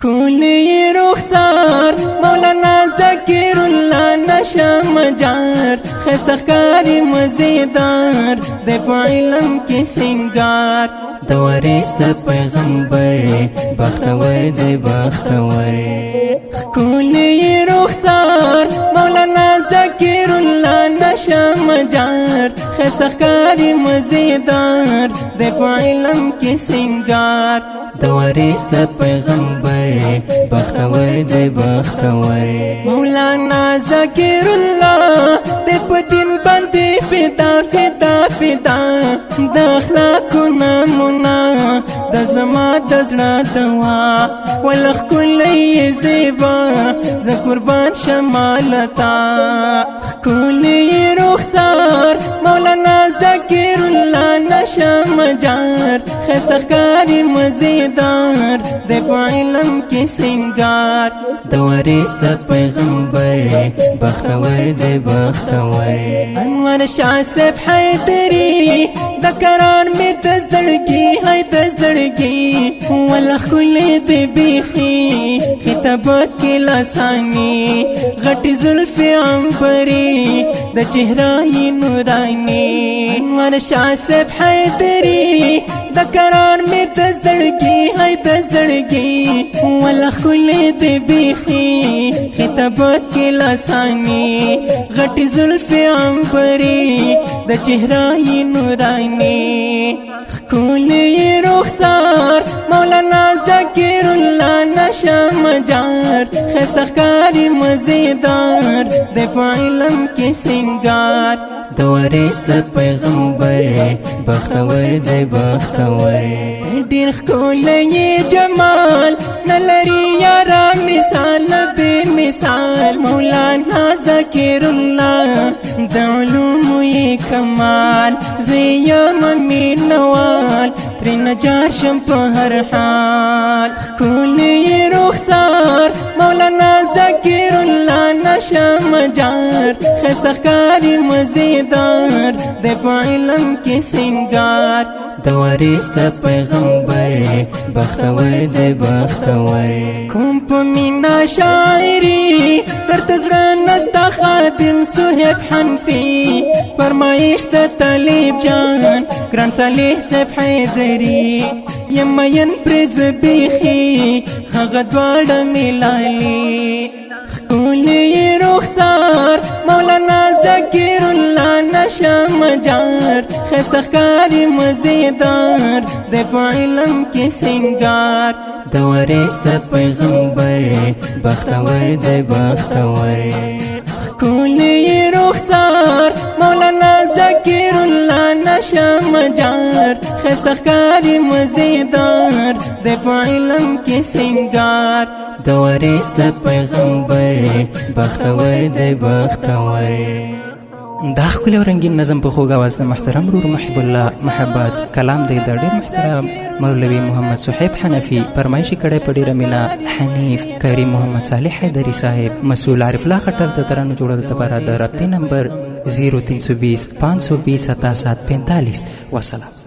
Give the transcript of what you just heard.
کولی رخسار مولانا ذکر اللہ نشا مجار خستخکاری مزیدار دے پا علم کی سنگار دوارست پیغمبر بختور دے بختور کولی رخسار مولانا ذکر اللہ نشا مجار خستخکاری مزیدار دے پا علم کی سنگار دوارست پیغمبر بختور دے بختور مولانا ذکر اللہ دے پدین باندے فدا فدا فدا دا اخلاق نامونا دا زما دزنا دوا ولخ کلی زیبا ز قربان شمالتا کلی رخسار مولانا ذکر اللہ نشا مجار خستخکاری مزیدار دے پا علم کی سنگار دوارست پیغمبر بختور دے بختور انور شاہ سب حیدری دکران میں تزدڑگی ہے تزدڑگی ولخ کلی دے بیخی خطابات کی لسانی غٹ زلف عمبری دا چہرائی نورانی انور شاہ سب حیدری دکران میں تزدڑگی ہے تزدڑگی ولخ کلی دے بیخی خطابات کی لسانی غٹ زلف عمبری دا چہرائی نورانی کولی رخسار مولانا ذکر اللہ نشا مجار خستخکاری مزیدار دے پا علم کی سنگار دوارست پیغمبر بختور دے بختور دیر کولی جمال نلری یارا مثال بے مثال مولانا ذکر اللہ دا علوم کمال زیم امین نوال تری نجار شم پا ہر حال کولی رخسار مولانا ذکر اللہ نشا مجار خستخکاری مزیدار دے پا علم کی سنگار دوارست پیغمبر بختور دے بختور کم پا مینا شاعری در تزران نستا خادم سہیب حنفی فرمائش تا طالب جان گران صالح سب حیدری یمین پرز بیخی غدوار ملالی کولی رخسار مولانا ذکر اللہ نشا مجار خستخکاری مزیدار دے پا علم کی سنگار دوارست پیغمبر بختور دے بختور کولی رخسار مولانا ذکر اللہ نشا مجار خستخکاری مزیدار دے پا علم کی سنگار دوارست پیغمبر بختور دے بختور دا ښکلی او رنګین نظم په خوږ اواز د محترم ورور محب الله محبت کلام دی د ډېر محترم مولوي محمد صحیب حنفي فرمایشي کړی په ډېره مینه حنیف کریم محمد صالح حیدري صاحب مسئول عارف الله خټک د ترانو جوړولو لپاره د رابطې نمبر 0320 520 7745 وسلام.